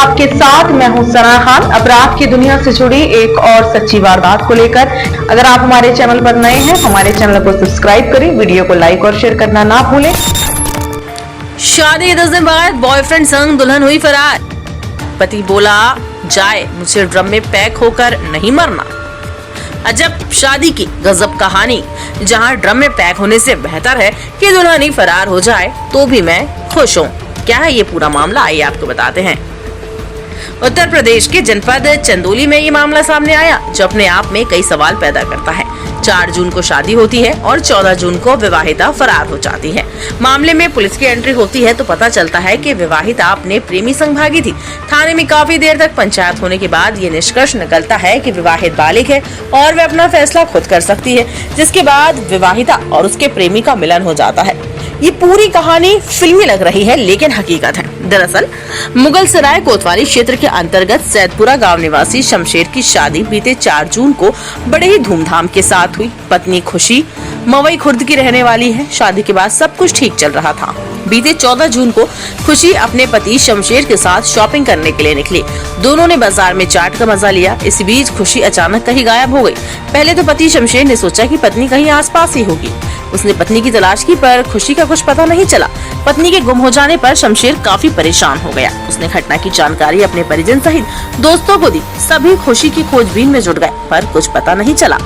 आपके साथ मैं हूं सना खान। अपराध की दुनिया से जुड़ी एक और सच्ची वारदात को लेकर अगर आप हमारे चैनल पर नए हैं, हमारे चैनल को सब्सक्राइब करें, वीडियो को लाइक और शेयर करना ना भूलें। शादी के 10 दिन बाद बॉयफ्रेंड संग दुल्हन हुई फरार। पति बोला, जाए मुझे ड्रम में पैक होकर नहीं मरना। अजब शादी की गजब कहानी, जहां ड्रम में पैक होने से बेहतर है कि दुल्हन ही फरार हो जाए तो भी मैं खुश हूं। क्या है ये पूरा मामला, आइए आपको बताते हैं। उत्तर प्रदेश के जनपद चंदौली में ये मामला सामने आया, जो अपने आप में कई सवाल पैदा करता है। 4 जून को शादी होती है और 14 जून को विवाहिता फरार हो जाती है। मामले में पुलिस की एंट्री होती है तो पता चलता है कि विवाहिता अपने प्रेमी संग भागी थी। थाने में काफी देर तक पंचायत होने के बाद ये निष्कर्ष निकलता है कि विवाहित बालिग है और वह अपना फैसला खुद कर सकती है, जिसके बाद विवाहिता और उसके प्रेमी का मिलन हो जाता है। ये पूरी कहानी फिल्मी लग रही है, लेकिन हकीकत है। दरअसल मुगलसराय कोतवाली क्षेत्र के अंतर्गत सैदपुरा गांव निवासी शमशेर की शादी बीते 4 जून को बड़े ही धूमधाम के साथ हुई। पत्नी खुशी मवई खुर्द की रहने वाली है। शादी के बाद सब कुछ ठीक चल रहा था। बीते 14 जून को खुशी अपने पति शमशेर के साथ शॉपिंग करने के लिए निकली। दोनों ने बाजार में चाट का मजा लिया। इस बीच खुशी अचानक कहीं गायब हो गई। पहले तो पति शमशेर ने सोचा कि पत्नी कहीं आसपास ही होगी। उसने पत्नी की तलाश की, पर खुशी का कुछ पता नहीं चला। पत्नी के गुम हो जाने पर शमशेर काफी परेशान हो गया। उसने घटना की जानकारी अपने परिजन सहित दोस्तों को दी। सभी खुशी की खोजबीन में जुट गए, पर कुछ पता नहीं चला।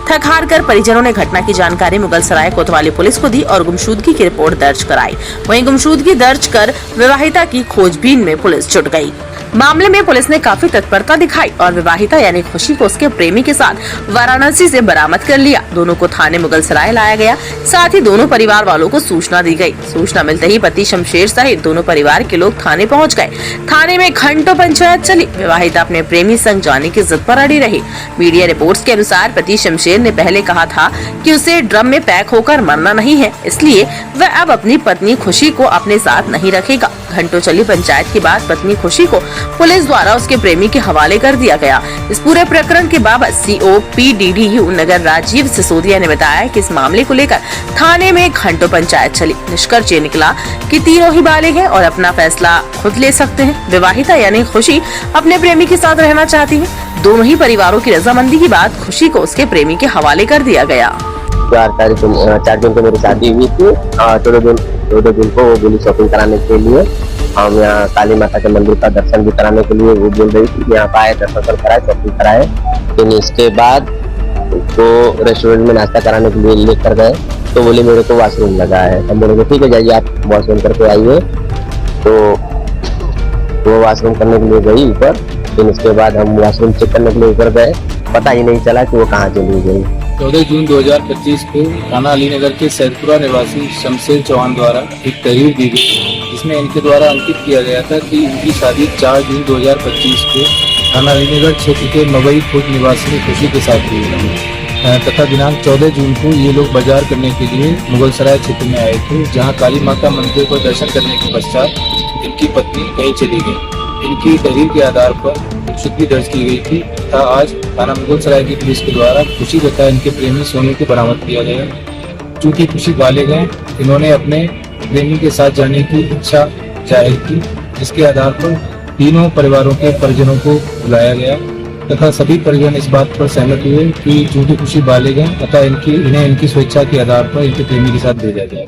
थक हार कर परिजनों ने घटना की जानकारी मुगलसराय कोतवाली पुलिस को दी और गुमशुदगी की रिपोर्ट दर्ज कराई। वहीं गुमशुदगी दर्ज कर विवाहिता की खोजबीन में पुलिस जुट गई। मामले में पुलिस ने काफी तत्परता दिखाई और विवाहिता यानी खुशी को उसके प्रेमी के साथ वाराणसी से बरामद कर लिया। दोनों को थाने मुगलसराय लाया गया। साथ ही दोनों परिवार वालों को सूचना दी गई। सूचना मिलते ही पति शमशेर सहित दोनों परिवार के लोग थाने पहुंच गए। थाने में घंटों पंचायत चली। विवाहिता अपने प्रेमी संग जाने की जिद पर अड़ी रही। मीडिया रिपोर्ट्स के अनुसार पति शमशेर ने पहले कहा था कि उसे ड्रम में पैक होकर मरना नहीं है, इसलिए वह अब अपनी पत्नी खुशी को अपने साथ नहीं रखेगा। घंटों चली पंचायत के बाद पत्नी खुशी को पुलिस द्वारा उसके प्रेमी के हवाले कर दिया गया। इस पूरे प्रकरण के बाबत सीओ PDDU नगर राजीव सिसोदिया ने बताया कि इस मामले को लेकर थाने में घंटों पंचायत चली। निष्कर्ष ये निकला कि तीनों ही बालिग हैं और अपना फैसला खुद ले सकते हैं। विवाहिता यानी खुशी अपने प्रेमी के साथ रहना चाहती है। दोनों ही परिवारों की रजामंदी के बाद खुशी को उसके प्रेमी के हवाले कर दिया गया। 4 जून को मेरी शादी हुई थी। 14 जून को वो बोली शॉपिंग कराने के लिए हम यहाँ काली माता के मंदिर का दर्शन भी कराने के लिए वो बोल रही थी, यहाँ आए दर्शन कराए, शॉपिंग कराए। फिर इसके बाद तो रेस्टोरेंट में नाश्ता कराने के लिए लेकर गए तो बोले मेरे को वॉशरूम लगा है। हम बोले ठीक है जाइए आप वॉशरूम करके आइए। तो वो वॉशरूम करने के लिए गई ऊपर। फिर इसके बाद हम वॉशरूम चेक करने के लिए ऊपर गए, पता ही नहीं चला कि वो कहाँ चली गई। 14 जून 2025 को थाना अलीनगर के सैदपुरा निवासी शमशेर चौहान द्वारा एक तहरीर दी गई, जिसमें इनके द्वारा अंकित किया गया था कि इनकी शादी 4 जून 2025 को थाना अलीनगर क्षेत्र के मवई खुर्द निवासी खुशी के साथ हुई तथा दिनांक 14 जून को ये लोग बाजार करने के लिए मुगलसराय क्षेत्र में आए थे, जहाँ काली माता मंदिर पर दर्शन करने के पश्चात इनकी पत्नी कहीं चली गई। इनकी तहरीर के आधार पर गुमशुदगी दर्ज की गई थी तथा आज थाना मुगलसराय की पुलिस के द्वारा खुशी तथा इनके प्रेमी सोनू को बरामद किया गया। चूंकि खुशी बालिग हैं, इन्होंने अपने प्रेमी के साथ जाने की इच्छा जाहिर की, जिसके आधार पर तीनों परिवारों के परिजनों को बुलाया गया तथा सभी परिजन इस बात पर सहमत हुए कि चूंकि खुशी बालिग हैं तथा इन्हें इनकी स्वेच्छा के आधार पर इनके प्रेमी के साथ भेजा जाए।